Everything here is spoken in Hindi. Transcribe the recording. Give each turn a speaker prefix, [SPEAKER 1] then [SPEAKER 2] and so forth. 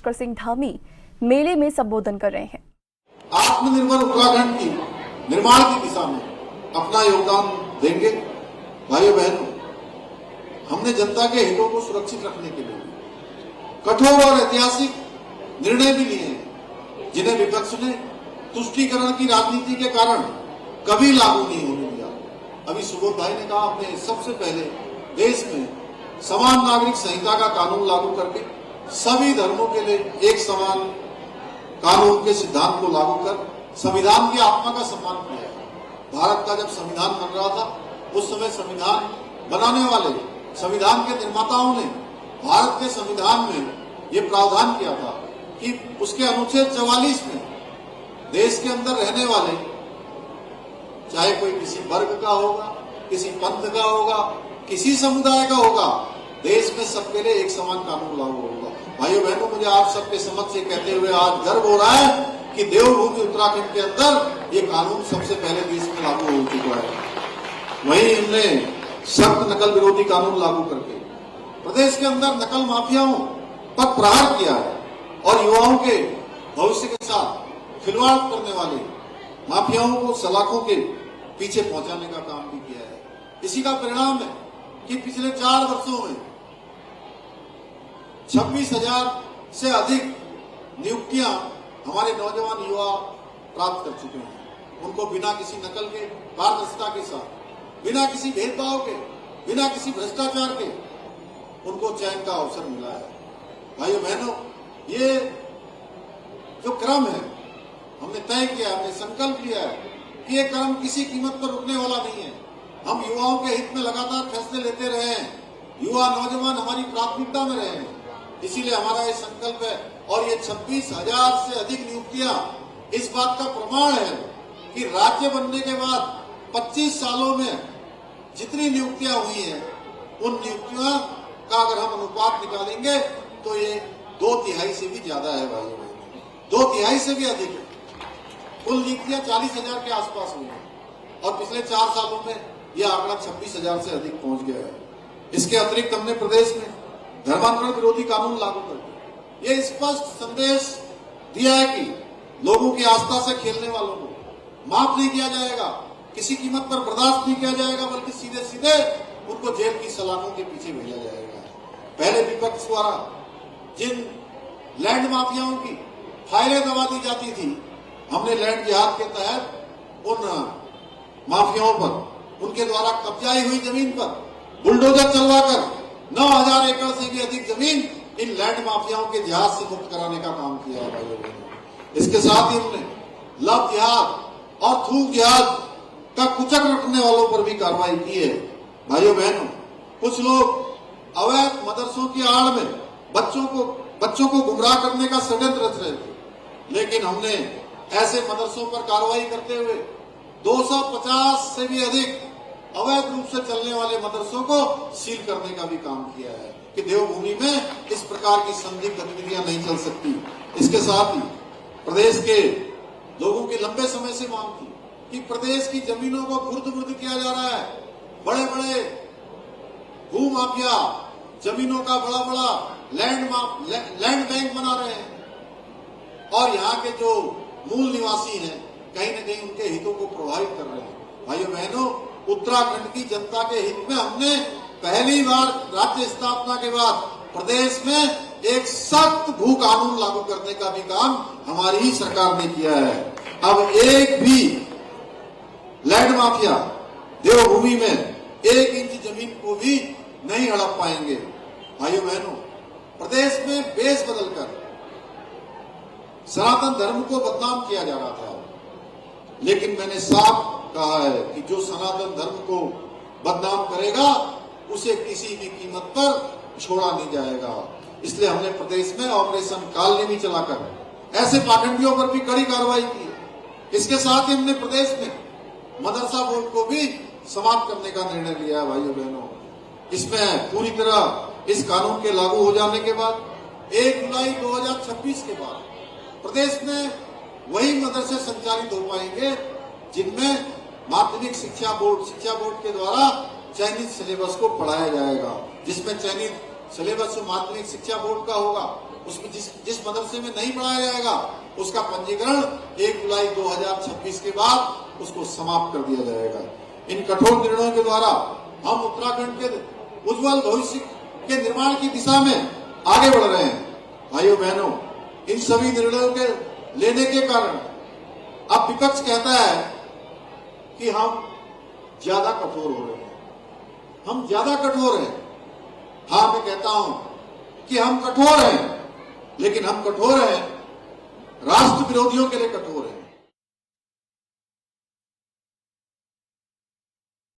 [SPEAKER 1] कर सिंह धामी मेले में संबोधन कर रहे हैं।
[SPEAKER 2] आत्मनिर्भर उत्तराखंड की निर्माण की दिशा में अपना योगदान देंगे। भाइयों बहनों, हमने जनता के हितों को सुरक्षित रखने के लिए कठोर और ऐतिहासिक निर्णय भी लिए हैं, जिन्हें विपक्ष ने तुष्टीकरण की राजनीति के कारण कभी लागू नहीं होने दिया। अभी सुबोध भाई ने कहा, हमने सबसे पहले देश में समान नागरिक संहिता का कानून लागू करके सभी धर्मों के लिए एक समान कानून के सिद्धांत को लागू कर संविधान की आत्मा का सम्मान किया है। भारत का जब संविधान बन रहा था, उस समय संविधान बनाने वाले संविधान के निर्माताओं ने भारत के संविधान में ये प्रावधान किया था कि उसके अनुच्छेद 44 में देश के अंदर रहने वाले, चाहे कोई किसी वर्ग का होगा, किसी पंथ का होगा, किसी समुदाय का होगा, देश में सबके लिए एक समान कानून लागू होगा। भाइयों बहनों, मुझे आप सबके समक्ष ये कहते हुए आज गर्व हो रहा है कि देवभूमि उत्तराखंड के अंदर ये कानून सबसे पहले देश में लागू हो चुका है। वहीं हमने सख्त नकल विरोधी कानून लागू करके प्रदेश के अंदर नकल माफियाओं पर प्रहार किया है और युवाओं के भविष्य के साथ खिलवाड़ करने वाले माफियाओं को सलाखों के पीछे पहुंचाने का काम भी किया है। इसी का परिणाम है कि पिछले 4 वर्षों में 26,000 से अधिक नियुक्तियां हमारे नौजवान युवा प्राप्त कर चुके हैं। उनको बिना किसी नकल के, पारदर्शिता के साथ, बिना किसी भेदभाव के, बिना किसी भ्रष्टाचार के उनको चयन का अवसर मिला है। भाइयों बहनों, ये जो क्रम है हमने तय किया, हमने संकल्प लिया है कि ये क्रम किसी कीमत पर रुकने वाला नहीं है। हम युवाओं के हित में लगातार फैसले लेते रहे हैं। युवा नौजवान हमारी प्राथमिकता में रहे हैं, इसीलिए हमारा ये संकल्प है। और ये 26,000 से अधिक नियुक्तियां इस बात का प्रमाण है कि राज्य बनने के बाद 25 सालों में जितनी नियुक्तियां हुई हैं, उन नियुक्तियों का अगर हम अनुपात निकालेंगे तो ये 2/3 से भी ज्यादा है। भाइयों बहनों, 2/3 से भी अधिक है। कुल नियुक्तियां 40,000 के आसपास हुई हैं और पिछले 4 सालों में यह आंकड़ा 26,000 से अधिक पहुंच गया है। इसके अतिरिक्त हमने प्रदेश में धर्मांतरण विरोधी कानून लागू कर दिया। यह स्पष्ट संदेश दिया है कि लोगों की आस्था से खेलने वालों को माफ नहीं किया जाएगा, किसी कीमत पर बर्दाश्त नहीं किया जाएगा, बल्कि सीधे सीधे उनको जेल की सलाखों के पीछे भेजा जाएगा। पहले विपक्ष द्वारा जिन लैंड माफियाओं की फाइलें दबा दी जाती थी, हमने लैंड जिहाद के तहत उन माफियाओं पर, उनके द्वारा कब्जाई हुई जमीन पर बुलडोजर चलवाकर 9,000 एकड़ से भी अधिक जमीन इन लैंड माफियाओं के जिहाद से मुक्त कराने का काम किया है। भाइयों बहनों, इसके साथ ही हमने लव जिहाद और थूक जिहाद का कुचक रखने वालों पर भी कार्रवाई की है। भाइयों बहनों, कुछ लोग अवैध मदरसों की आड़ में बच्चों को गुमराह करने का षड्यंत्र रच रहे थे, लेकिन हमने ऐसे मदरसों पर कार्रवाई करते हुए 250 से भी अधिक अवैध रूप से चलने वाले मदरसों को सील करने का भी काम किया है कि देवभूमि में इस प्रकार की संदिग्ध गतिविधियां नहीं चल सकती। इसके साथ ही प्रदेश के लोगों की लंबे समय से मांग थी कि प्रदेश की जमीनों को खुर्द-बुर्द किया जा रहा है। बड़े बड़े भू माफिया जमीनों का बड़ा लैंड बैंक बना रहे हैं और यहाँ के जो मूल निवासी हैं कहीं न कहीं उनके हितों को प्रभावित कर रहे हैं। भाइयों बहनों, उत्तराखंड की जनता के हित में हमने पहली बार राज्य स्थापना के बाद प्रदेश में एक सख्त भू कानून लागू करने का भी काम हमारी ही सरकार ने किया है। अब एक भी लैंड माफिया देवभूमि में 1 इंच जमीन को भी नहीं हड़प पाएंगे। भाइयों बहनों, प्रदेश में बेस बदलकर सनातन धर्म को बदनाम किया जा रहा था, लेकिन मैंने साफ कहा है कि जो सनातन धर्म को बदनाम करेगा उसे किसी भी कीमत पर छोड़ा नहीं जाएगा। इसलिए हमने प्रदेश में ऑपरेशन कालनेमी चलाकर ऐसे पाखंडियों पर भी कड़ी कार्रवाई की। इसके साथ ही हमने प्रदेश में मदरसा बोर्ड को भी समाप्त करने का निर्णय लिया है। भाइयों बहनों, इसमें पूरी तरह इस कानून के लागू हो जाने के बाद 1 जुलाई 2026 के बाद प्रदेश में वही मदरसे संचालित हो पाएंगे जिनमें माध्यमिक शिक्षा बोर्ड के द्वारा चयनित सिलेबस को पढ़ाया जाएगा, जिसमें चयनित सिलेबस माध्यमिक शिक्षा बोर्ड का होगा उसमें जिस मदरसे में नहीं पढ़ाया जाएगा उसका पंजीकरण 1 जुलाई 2026 के बाद उसको समाप्त कर दिया जाएगा। इन कठोर निर्णयों के द्वारा हम उत्तराखंड के उज्जवल भविष्य के निर्माण की दिशा में आगे बढ़ रहे हैं। भाइयों बहनों, इन सभी निर्णयों के लेने के कारण अब विपक्ष कहता है कि हम ज्यादा कठोर हो रहे हैं, हम ज्यादा कठोर हैं। हाँ, मैं कहता हूं कि हम कठोर हैं, लेकिन हम कठोर हैं राष्ट्र विरोधियों के लिए कठोर हैं।